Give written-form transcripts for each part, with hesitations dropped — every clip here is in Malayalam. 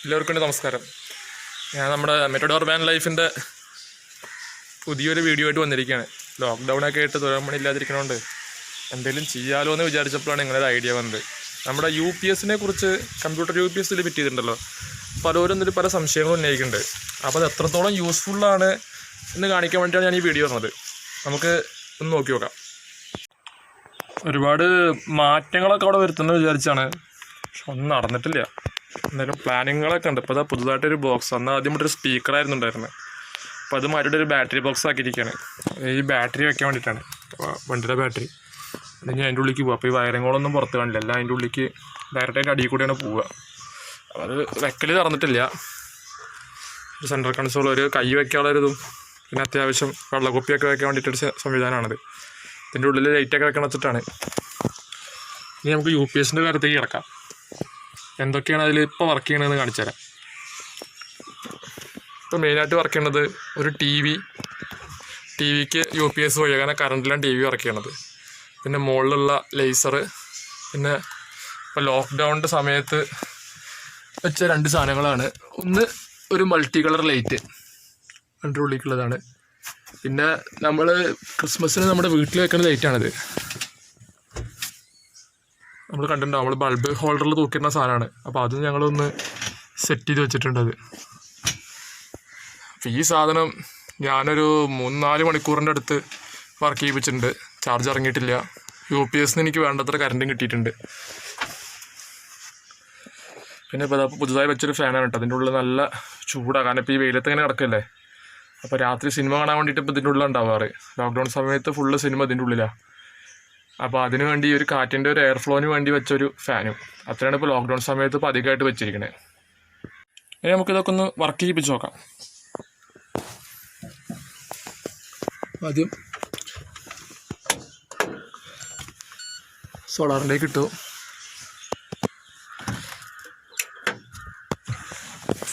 എല്ലാവർക്കും നമസ്കാരം. ഞാൻ നമ്മുടെ മെറ്റഡോർ വാൻ ലൈഫിൻ്റെ പുതിയൊരു വീഡിയോ ആയിട്ട് വന്നിരിക്കുകയാണ്. ലോക്ക്ഡൗണൊക്കെ ആയിട്ട് തൊഴിൽ പണിയില്ലാതിരിക്കണോണ്ട് എന്തെങ്കിലും ചെയ്യാലോ എന്ന് വിചാരിച്ചപ്പോഴാണ് ഇങ്ങനെ ഒരു ഐഡിയ വന്നത്. നമ്മുടെ UPS കുറിച്ച് കമ്പ്യൂട്ടർ UPS ഫിറ്റ് ചെയ്തിട്ടുണ്ടല്ലോ, പലരും ഇതിൽ പല സംശയങ്ങളും ഉന്നയിക്കുന്നുണ്ട്. അപ്പോൾ അത് എത്രത്തോളം യൂസ്ഫുള്ളാണ് എന്ന് കാണിക്കാൻ വേണ്ടിയിട്ടാണ് ഞാൻ ഈ വീഡിയോ വന്നത്. നമുക്ക് ഒന്ന് നോക്കി നോക്കാം. ഒരുപാട് മാറ്റങ്ങളൊക്കെ അവിടെ വരുത്തുന്നത് വിചാരിച്ചാണ്, പക്ഷെ ഒന്നും നടന്നിട്ടില്ല. എന്തായാലും പ്ലാനിങ്ങുകളൊക്കെ ഉണ്ട്. ഇപ്പോൾ പുതുതായിട്ടൊരു ബോക്സ്, അന്ന് ആദ്യമായിട്ടൊരു സ്പീക്കറായിരുന്നു ഉണ്ടായിരുന്നത്. അപ്പോൾ അത് മാറ്റിയിട്ട് ഒരു ബാറ്ററി ബോക്സ് ആക്കിയിരിക്കുകയാണ്. ഈ ബാറ്ററി വെക്കാൻ വേണ്ടിയിട്ടാണ്, വണ്ടിയുടെ ബാറ്ററി. അല്ലെങ്കിൽ അതിൻ്റെ ഉള്ളിലേക്ക് പോകുക. അപ്പോൾ ഈ വയറിങ്ങോളൊന്നും പുറത്ത് കാണില്ല, എല്ലാം അതിൻ്റെ ഉള്ളിലേക്ക് ഡയറക്റ്റായിട്ട് അടിയിൽ കൂടെയാണ് പോവുക. അപ്പോൾ അത് വെക്കൽ നടന്നിട്ടില്ല. ഒരു സെൻട്രൽ കൺസോൾ, ഒരു കൈ വെക്കാനുള്ളൊരിതും, പിന്നെ അത്യാവശ്യം വെള്ളക്കുപ്പിയൊക്കെ വെക്കാൻ വേണ്ടിയിട്ടൊരു സംവിധാനമാണിത്. ഇതിൻ്റെ ഉള്ളിൽ ലൈറ്റൊക്കെ വെക്കണം വെച്ചിട്ടാണ്. ഇനി നമുക്ക് UPS കാര്യത്തേക്ക് കിടക്കാം. എന്തൊക്കെയാണ് അതിൽ ഇപ്പോൾ വർക്ക് ചെയ്യണതെന്ന് കാണിച്ചു തരാം. ഇപ്പോൾ മെയിനായിട്ട് വർക്ക് ചെയ്യണത് ഒരു ടി വിക്ക് UPS വഴി, അങ്ങനെ കറണ്ടിലാണ് TV വർക്ക് ചെയ്യണത്. പിന്നെ മുകളിലുള്ള ലേസറ്, പിന്നെ ഇപ്പോൾ ലോക്ക്ഡൗണിൻ്റെ സമയത്ത് വെച്ച 2 സാധനങ്ങളാണ്. ഒന്ന് ഒരു മൾട്ടി കളർ ലൈറ്റ്, അതിൻ്റെ ഉള്ളിലേക്കുള്ളതാണ്. പിന്നെ നമ്മൾ ക്രിസ്മസിന് നമ്മുടെ വീട്ടിൽ വെക്കുന്ന ലൈറ്റാണിത്. നമ്മൾ കണ്ടിട്ടുണ്ടാവും, നമ്മൾ ബൾബ് ഹോൾഡറിൽ തൂക്കിയിരുന്ന സാധനമാണ്. അപ്പോൾ അത് ഞങ്ങളൊന്ന് സെറ്റ് ചെയ്ത് വെച്ചിട്ടുണ്ട്. അപ്പോൾ ഈ സാധനം ഞാനൊരു 3-4 മണിക്കൂറിൻ്റെ അടുത്ത് വർക്ക് ചെയ്യിപ്പിച്ചിട്ടുണ്ട്. ചാർജ് ഇറങ്ങിയിട്ടില്ല. UPS എനിക്ക് വേണ്ടത്ര കറണ്ടും കിട്ടിയിട്ടുണ്ട്. പിന്നെ ഇപ്പോൾ പുതുതായി വെച്ചൊരു ഫാനാണ് കേട്ടോ. അതിൻ്റെ ഉള്ളിൽ നല്ല ചൂടാണ്, കാരണം ഇപ്പോൾ ഈ വെയിലത്ത് ഇങ്ങനെ കിടക്കല്ലേ. അപ്പോൾ രാത്രി സിനിമ കാണാൻ വേണ്ടിയിട്ട് ഇപ്പോൾ ഇതിൻ്റെ ഉള്ളിൽ ഉണ്ടാവാറ്. ലോക്ക്ഡൗൺ സമയത്ത് ഫുള്ള് സിനിമ ഇതിൻ്റെ ഉള്ളിലാണ്. അപ്പോൾ അതിന് വേണ്ടി ഒരു കാറ്റിൻ്റെ ഒരു എയർ ഫ്ലോന് വേണ്ടി വെച്ചൊരു ഫാനും, അത്രയാണ് ഇപ്പോൾ ലോക്ക്ഡൗൺ സമയത്ത് ഇപ്പോൾ അധികമായിട്ട് വെച്ചിരിക്കുന്നത്. ഇനി നമുക്കിതൊക്കെ ഒന്ന് വർക്ക് ചെയ്യിപ്പിച്ച് നോക്കാം. ആദ്യം സോളാറിലേക്ക് ഇട്ടു.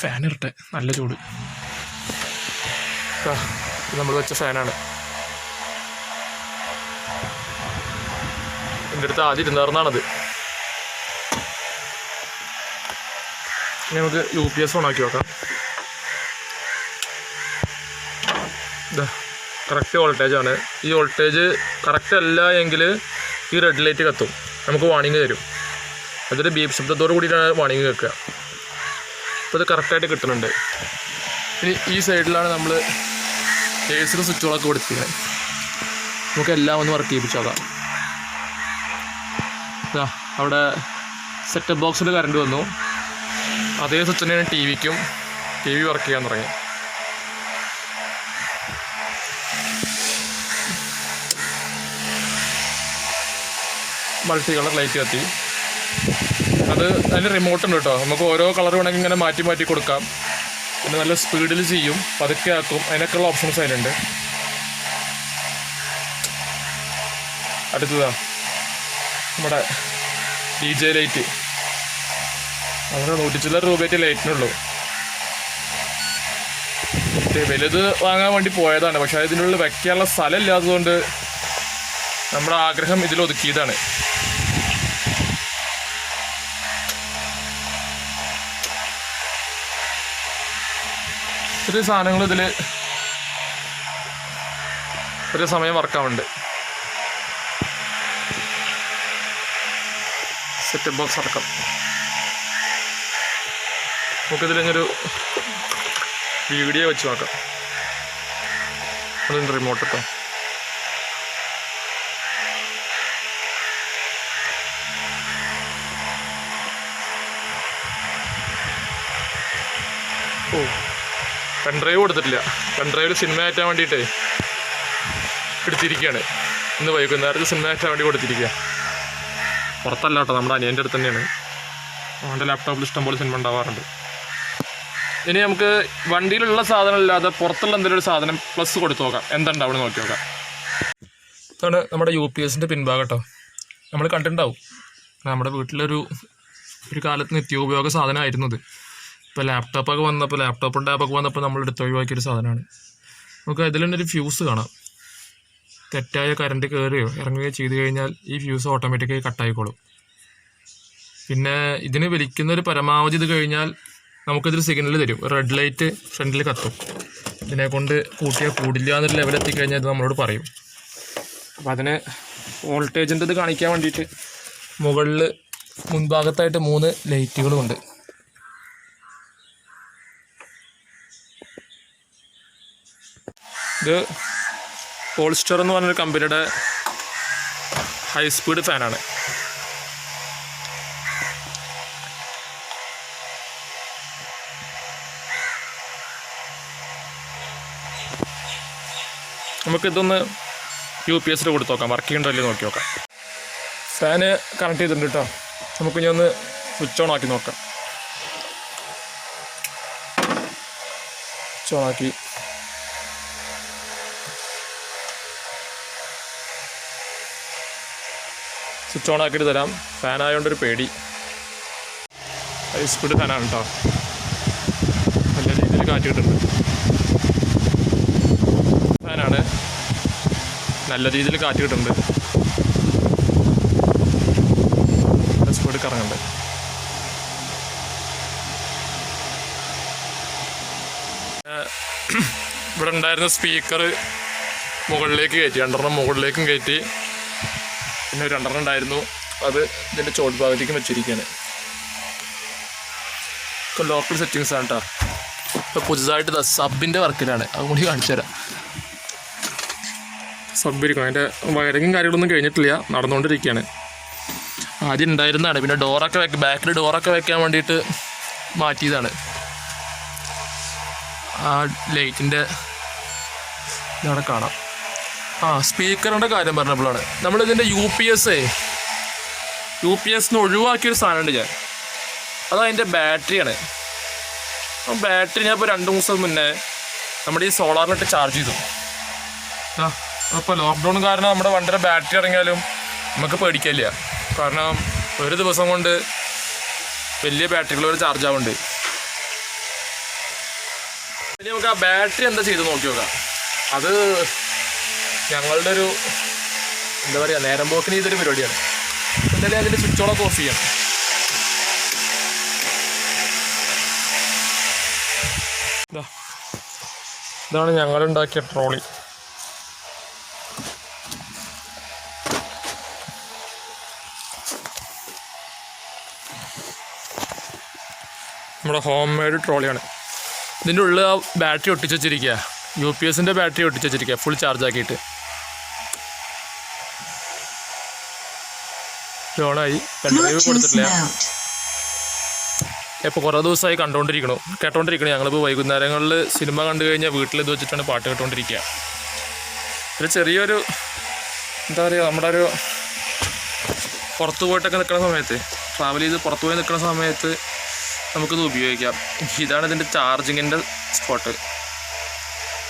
ഫാൻ ഇരട്ടെ, നല്ല ചൂട്. ഇത് നമ്മൾ വെച്ച ഫാനാണ്. എൻ്റെ അടുത്ത് ആദ്യം ഇരുന്നാർന്നാണത്. ഇനി നമുക്ക് UPS ഓണാക്കി നോക്കാം. ഇതാ കറക്റ്റ് വോൾട്ടേജാണ്. ഈ വോൾട്ടേജ് കറക്റ്റ് അല്ല എങ്കിൽ ഈ റെഡ് ലൈറ്റ് കത്തും, നമുക്ക് വാണിംഗ് തരും. അതൊരു ബീപ്പ് ശബ്ദത്തോട് കൂടിയിട്ടാണ് വാണിംഗ് വെക്കുക. അപ്പോൾ ഇത് കറക്റ്റായിട്ട് കിട്ടുന്നുണ്ട്. ഇനി ഈ സൈഡിലാണ് നമ്മൾ ലേസർ സ്വിച്ചുകളൊക്കെ കൊടുത്തിരിക്കുന്നത്. നമുക്ക് എല്ലാം ഒന്ന് വർക്ക് ചെയ്യിപ്പിച്ച് നോക്കാം. അവിടെ സെറ്റപ്പ് ബോക്സിൽ കറണ്ട് വന്നു. അതേ സ്വിച്ച് തന്നെയാണ് TV വർക്ക് ചെയ്യാൻ തുടങ്ങി. മൾട്ടി കളർ ലൈറ്റ് കത്തി. അതിന് റിമോട്ട് ഉണ്ട് കേട്ടോ. നമുക്ക് ഓരോ കളർ വേണമെങ്കിൽ ഇങ്ങനെ മാറ്റി മാറ്റി കൊടുക്കാം. പിന്നെ നല്ല സ്പീഡിൽ ചെയ്യും, പതുക്കെ ആക്കും, അതിനൊക്കെയുള്ള ഓപ്ഷൻസ് അതിലുണ്ട്. അടുത്തതാ നമ്മുടെ DJ ലൈറ്റ്. നമ്മുടെ 100 രൂപയായിട്ട് ലൈറ്റിനുള്ളൂ. വലുത് വാങ്ങാൻ വേണ്ടി പോയതാണ്, പക്ഷെ അതിനുള്ളിൽ വയ്ക്കാനുള്ള സ്ഥലം ഇല്ലാത്തതുകൊണ്ട് നമ്മുടെ ആഗ്രഹം ഇതിൽ ഒതുക്കിയതാണ്. ഇത്തിരി സാധനങ്ങൾ ഇതിൽ ഒരു സമയം വർക്കാവുന്നുണ്ട്. സെറ്റപ്പ് ബോക്സ് അടക്കം നമുക്കിതിലൊരു വീഡിയോ വെച്ച് നോക്കാം. അതിൻ്റെ റിമോട്ട് ഇട്ടോ. പെൻഡ്രൈവ് കൊടുത്തിട്ടില്ല. പെൻഡ്രൈവിൽ സിനിമ കയറ്റാൻ വേണ്ടിയിട്ട് എടുത്തിരിക്കുകയാണ്. ഇന്ന് വൈകുന്നേരത്ത് സിനിമ കയറ്റാൻ വേണ്ടി കൊടുത്തിരിക്കുക. പുറത്തല്ല കേട്ടോ, നമ്മുടെ അനിയൻ്റെ അടുത്ത് തന്നെയാണ്. അവൻ്റെ ലാപ്ടോപ്പിൽ ഇഷ്ടംപോലെ സിനിമ ഉണ്ടാവാറുണ്ട്. ഇനി നമുക്ക് വണ്ടിയിലുള്ള സാധനം ഇല്ലാതെ പുറത്തുള്ള എന്തെങ്കിലും ഒരു സാധനം പ്ലസ് കൊടുത്തു നോക്കാം, എന്തുണ്ടാവും നോക്കി നോക്കാം. ഇതാണ് നമ്മുടെ UPS പിൻഭാഗം കേട്ടോ. നമ്മൾ കണ്ടിട്ടുണ്ടാവും, നമ്മുടെ വീട്ടിലൊരു കാലത്ത് നിത്യോപയോഗ സാധനമായിരുന്നു ഇത്. ഇപ്പോൾ ലാപ്ടോപ്പൊക്കെ വന്നപ്പോൾ, ലാപ്ടോപ്പും ടാപ്പൊക്കെ വന്നപ്പോൾ നമ്മൾ എടുത്ത് ഒഴിവാക്കിയൊരു സാധനമാണ്. നമുക്ക് അതിൽ തന്നെ ഒരു ഫ്യൂസ് കാണാം. തെറ്റായ കറണ്ട് കയറുകയോ ഇറങ്ങുകയോ ചെയ്തു കഴിഞ്ഞാൽ ഈ ഫ്യൂസ് ഓട്ടോമാറ്റിക്കായി കട്ടായിക്കോളും. പിന്നെ ഇതിന് വലിക്കുന്നൊരു പരമാവധി ഇത് കഴിഞ്ഞാൽ നമുക്കിതൊരു സിഗ്നൽ തരും. റെഡ് ലൈറ്റ് ഫ്രണ്ടിൽ കത്തും. ഇതിനെ കൊണ്ട് കൂട്ടിയാൽ കൂടില്ല എന്നൊരു ലെവലെത്തിക്കഴിഞ്ഞാൽ ഇത് നമ്മളോട് പറയും. അപ്പോൾ അതിന് വോൾട്ടേജിൻ്റെ ഇത് കാണിക്കാൻ വേണ്ടിയിട്ട് മുകളിൽ മുൻഭാഗത്തായിട്ട് 3 ലൈറ്റുകളുമുണ്ട്. ഇത് പോൾസ്റ്റർ എന്ന് പറഞ്ഞൊരു കമ്പനിയുടെ ഹൈ സ്പീഡ് ഫാനാണ്. നമുക്കിതൊന്ന് UPS കൊടുത്ത് നോക്കാം, വർക്ക് ചെയ്യുന്നുണ്ടോ നോക്കി നോക്കാം. ഫാന് കണക്ട് ചെയ്തിട്ടുണ്ട് കേട്ടോ. നമുക്കിനി ഒന്ന് സ്വിച്ച് ഓൺ ആക്കി നോക്കാം. സ്വിച്ച് ഓൺ ആക്കി സ്വിച്ച് ഓൺ ആക്കിയിട്ട് തരാം. ഫാനായതുകൊണ്ടൊരു പേടി. ഹൈ സ്പീഡ് ഫാനാണ് കേട്ടോ. നല്ല രീതിയിൽ കാറ്റ് കിട്ടുന്നുണ്ട്. ഫാനാണ്, നല്ല രീതിയിൽ കാറ്റ് കിട്ടുന്നുണ്ട്. സ്പീഡ് കറങ്ങുന്നുണ്ട്. ഇവിടെ ഉണ്ടായിരുന്ന സ്പീക്കർ മുകളിലേക്ക് കയറ്റി, 2 മുകളിലേക്കും കയറ്റി. പിന്നെ 2 ഉണ്ടായിരുന്നു, അത് ഇതിൻ്റെ ചോട്ട് ഭാഗത്തേക്കും വെച്ചിരിക്കുകയാണ്. ഇപ്പോൾ ലോക്കൽ സെറ്റിങ്സ് ആണ് കേട്ടോ. ഇപ്പോൾ പുതുതായിട്ട് സബിൻ്റെ വർക്കിലാണ്, അതും കൂടി കാണിച്ചു തരാം. സബ് ഇരിക്കണം, അതിൻ്റെ വയറിങ്ങും കാര്യങ്ങളൊന്നും കഴിഞ്ഞിട്ടില്ല, നടന്നുകൊണ്ടിരിക്കുകയാണ്. ആദ്യം ഉണ്ടായിരുന്നതാണ്, പിന്നെ ബാക്കിൽ ഡോറൊക്കെ വെക്കാൻ വേണ്ടിയിട്ട് മാറ്റിയതാണ്. ആ ലൈറ്റിൻ്റെ ഇതവിടെ കാണാം. സ്പീക്കറിൻ്റെ കാര്യം പറഞ്ഞപ്പോഴാണ് നമ്മളിതിൻ്റെ UPS ഒഴിവാക്കിയൊരു സാധനമുണ്ട് ഞാൻ. അതതിൻ്റെ ബാറ്ററിയാണ്. ആ ബാറ്ററി ഞാൻ ഇപ്പോൾ 2 ദിവസം മുന്നേ നമ്മുടെ ഈ സോളാറിലിട്ട് ചാർജ് ചെയ്തു. അപ്പോൾ ലോക്ക്ഡൗൺ കാരണം നമ്മുടെ വണ്ടിയുടെ ബാറ്ററി ഇറങ്ങിയാലും നമുക്ക് പേടിക്കില്ല. കാരണം ഒരു ദിവസം കൊണ്ട് വലിയ ബാറ്ററികൾ വരെ ചാർജ് ആവുന്നുണ്ട്. ഇനി നമുക്ക് ആ ബാറ്ററി എന്താ ചെയ്ത് നോക്കി നോക്കാം. അത് ഞങ്ങളുടെ ഒരു എന്താ പറയുക, നേരം പോക്കിന് ഇതൊരു പരിപാടിയാണ്. എന്തായാലും അതിൻ്റെ സ്വിച്ചോളൊക്കെ ഓഫ് ചെയ്യണം. ഇതാണ് ഞങ്ങളുണ്ടാക്കിയ ട്രോളി. നമ്മുടെ ഹോം മെയ്ഡ് ട്രോളിയാണ്. ഇതിൻ്റെ ഉള്ളിൽ ആ ബാറ്ററി ഒട്ടിച്ച് വെച്ചിരിക്കുക, UPSൻ്റെ ബാറ്ററി ഒട്ടിച്ച് വെച്ചിരിക്കുക, ഫുൾ ചാർജ് ആക്കിയിട്ട്. ഓണായി, പെൻഡ്രൈവ് കൊടുത്തിട്ടില്ല. ഇപ്പോൾ കുറേ ദിവസമായി കേട്ടോണ്ടിരിക്കണം. ഞങ്ങളിപ്പോൾ വൈകുന്നേരങ്ങളിൽ സിനിമ കണ്ടു കഴിഞ്ഞാൽ വീട്ടിൽ ഇത് വെച്ചിട്ടാണ് പാട്ട് കേട്ടോണ്ടിരിക്കുക. ഒരു ചെറിയൊരു എന്താ പറയുക, നമ്മുടെ ഒരു പുറത്തു പോയിട്ടൊക്കെ നിൽക്കുന്ന സമയത്ത്, ട്രാവൽ ചെയ്ത് പുറത്തു പോയി നിൽക്കുന്ന സമയത്ത് നമുക്കിത് ഉപയോഗിക്കാം. ഇതാണ് ഇതിൻ്റെ ചാർജിങ്ങിൻ്റെ സ്പോട്ട്.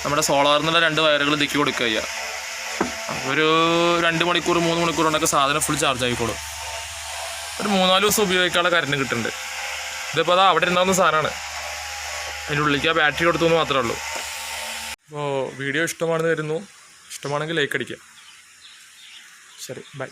നമ്മുടെ സോളാറിൽ നിന്നുള്ള 2 വയറുകൾ ഇതിക്ക് കൊടുക്കുക ചെയ്യുക. ഒരു 2 മണിക്കൂർ 3 മണിക്കൂർ കൊണ്ടൊക്കെ സാധനം ഫുൾ ചാർജ് ആയിക്കോളും. ഒരു 3-4 ദിവസം ഉപയോഗിക്കാനുള്ള കറണ്ട് കിട്ടുന്നുണ്ട്. ഇതിപ്പോൾ അതാ അവിടെ ഉണ്ടാകുന്ന സാധനമാണ്. അതിൻ്റെ ഉള്ളിലേക്ക് ആ ബാറ്ററി കൊടുത്തു എന്ന് മാത്രമേ ഉള്ളൂ. അപ്പോൾ വീഡിയോ ഇഷ്ടമാണെന്ന് വരുന്നു. ഇഷ്ടമാണെങ്കിൽ ലൈക്ക് അടിക്കുക. ശരി, ബൈ.